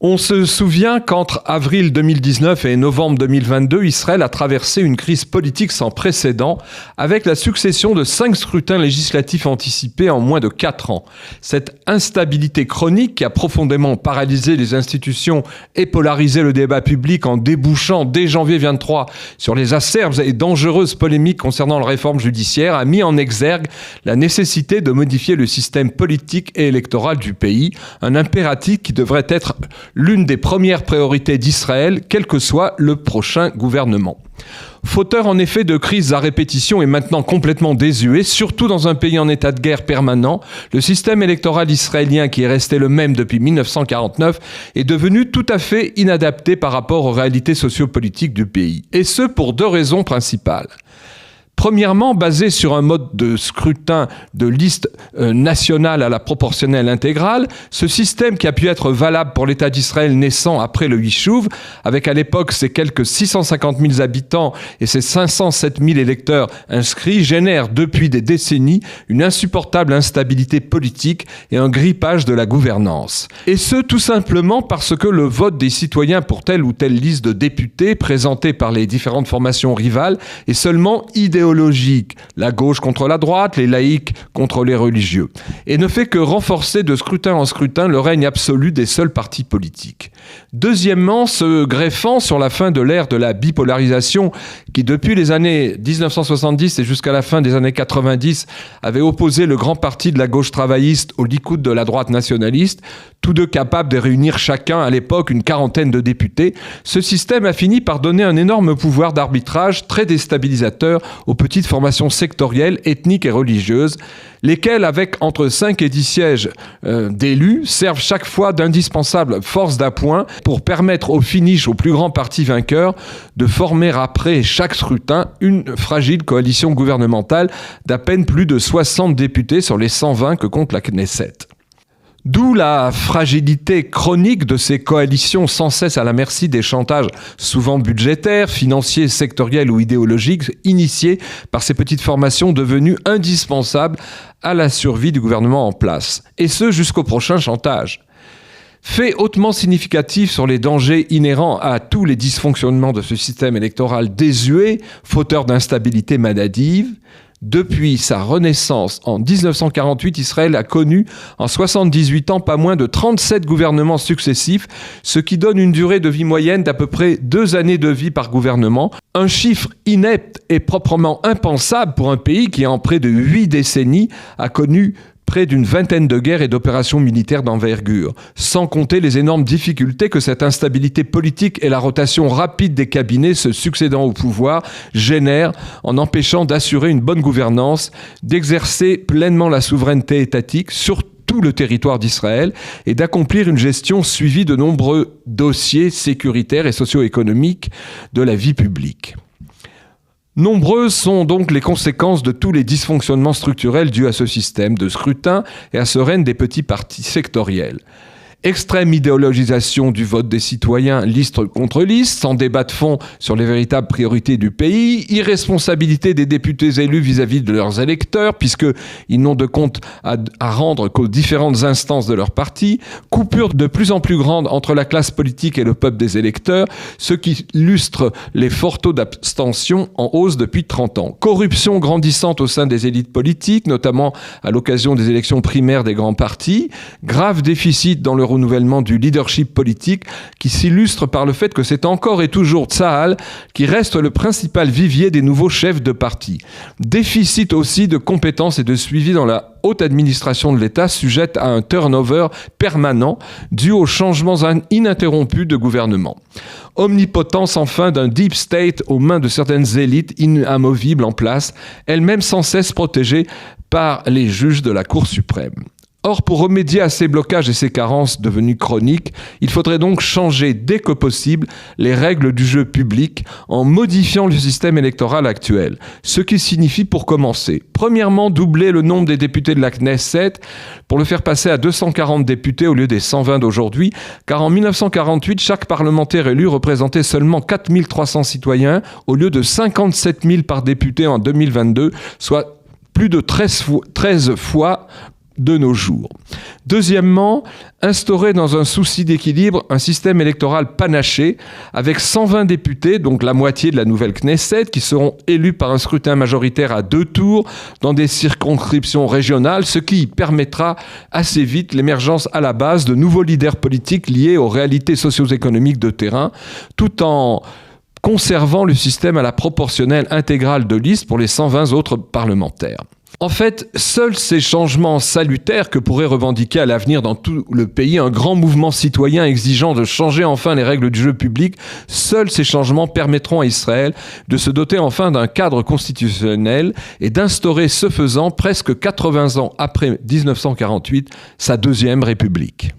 On se souvient qu'entre avril 2019 et novembre 2022, Israël a traversé une crise politique sans précédent avec la succession de 5 scrutins législatifs anticipés en moins de 4 ans. Cette instabilité chronique qui a profondément paralysé les institutions et polarisé le débat public en débouchant dès janvier 2023 sur les acerbes et dangereuses polémiques concernant la réforme judiciaire a mis en exergue la nécessité de modifier le système politique et électoral du pays, un impératif qui devrait être l'une des premières priorités d'Israël, quel que soit le prochain gouvernement. Fauteur en effet de crises à répétition et maintenant complètement désuet, surtout dans un pays en état de guerre permanent, le système électoral israélien qui est resté le même depuis 1949 est devenu tout à fait inadapté par rapport aux réalités sociopolitiques du pays. Et ce pour 2 raisons principales. Premièrement, basé sur un mode de scrutin de liste nationale à la proportionnelle intégrale, ce système qui a pu être valable pour l'État d'Israël naissant après le Yishuv, avec à l'époque ses quelques 650 000 habitants et ses 507 000 électeurs inscrits, génère depuis des décennies une insupportable instabilité politique et un grippage de la gouvernance. Et ce, tout simplement parce que le vote des citoyens pour telle ou telle liste de députés présentée par les différentes formations rivales est seulement idéologique, la gauche contre la droite, les laïcs contre les religieux, et ne fait que renforcer de scrutin en scrutin le règne absolu des seuls partis politiques. Deuxièmement, se greffant sur la fin de l'ère de la bipolarisation qui, depuis les années 1970 et jusqu'à la fin des années 90, avait opposé le grand parti de la gauche travailliste au Likoud de la droite nationaliste, tous deux capables de réunir chacun à l'époque une 40aine de députés, ce système a fini par donner un énorme pouvoir d'arbitrage très déstabilisateur aux petites formations sectorielles, ethniques et religieuses, lesquelles, avec entre 5 et 10 sièges d'élus, servent chaque fois d'indispensable force d'appoint pour permettre au finish, au plus grand parti vainqueur, de former après chaque scrutin une fragile coalition gouvernementale d'à peine plus de 60 députés sur les 120 que compte la Knesset. D'où la fragilité chronique de ces coalitions sans cesse à la merci des chantages souvent budgétaires, financiers, sectoriels ou idéologiques initiés par ces petites formations devenues indispensables à la survie du gouvernement en place. Et ce jusqu'au prochain chantage. Fait hautement significatif sur les dangers inhérents à tous les dysfonctionnements de ce système électoral désuet, fauteur d'instabilité maladive, depuis sa renaissance en 1948, Israël a connu en 78 ans pas moins de 37 gouvernements successifs, ce qui donne une durée de vie moyenne d'à peu près 2 années de vie par gouvernement, un chiffre inepte et proprement impensable pour un pays qui en près de 8 décennies a connu près d'une vingtaine de guerres et d'opérations militaires d'envergure, sans compter les énormes difficultés que cette instabilité politique et la rotation rapide des cabinets se succédant au pouvoir génèrent en empêchant d'assurer une bonne gouvernance, d'exercer pleinement la souveraineté étatique sur tout le territoire d'Israël et d'accomplir une gestion suivie de nombreux dossiers sécuritaires et socio-économiques de la vie publique. Nombreuses sont donc les conséquences de tous les dysfonctionnements structurels dus à ce système de scrutin et à ce règne des petits partis sectoriels. Extrême idéologisation du vote des citoyens, liste contre liste, sans débat de fond sur les véritables priorités du pays, irresponsabilité des députés élus vis-à-vis de leurs électeurs, puisqu'ils n'ont de compte à rendre qu'aux différentes instances de leur parti, coupure de plus en plus grande entre la classe politique et le peuple des électeurs, ce qui illustre les forts taux d'abstention en hausse depuis 30 ans. Corruption grandissante au sein des élites politiques, notamment à l'occasion des élections primaires des grands partis, grave déficit dans le renouvellement du leadership politique qui s'illustre par le fait que c'est encore et toujours Tsahal qui reste le principal vivier des nouveaux chefs de parti. Déficit aussi de compétences et de suivi dans la haute administration de l'État sujette à un turnover permanent dû aux changements ininterrompus de gouvernement. Omnipotence enfin d'un deep state aux mains de certaines élites inamovibles en place, elles-mêmes sans cesse protégées par les juges de la Cour suprême. Or, pour remédier à ces blocages et ces carences devenues chroniques, il faudrait donc changer dès que possible les règles du jeu public en modifiant le système électoral actuel. Ce qui signifie, pour commencer, premièrement, doubler le nombre des députés de la Knesset pour le faire passer à 240 députés au lieu des 120 d'aujourd'hui, car en 1948, chaque parlementaire élu représentait seulement 4300 citoyens au lieu de 57 000 par député en 2022, soit plus de 13 fois de nos jours. Deuxièmement, instaurer dans un souci d'équilibre un système électoral panaché avec 120 députés, donc la moitié de la nouvelle Knesset, qui seront élus par un scrutin majoritaire à 2 tours dans des circonscriptions régionales, ce qui permettra assez vite l'émergence à la base de nouveaux leaders politiques liés aux réalités socio-économiques de terrain, tout en conservant le système à la proportionnelle intégrale de liste pour les 120 autres parlementaires. En fait, seuls ces changements salutaires que pourrait revendiquer à l'avenir dans tout le pays un grand mouvement citoyen exigeant de changer enfin les règles du jeu public, seuls ces changements permettront à Israël de se doter enfin d'un cadre constitutionnel et d'instaurer ce faisant, presque 80 ans après 1948, sa deuxième république.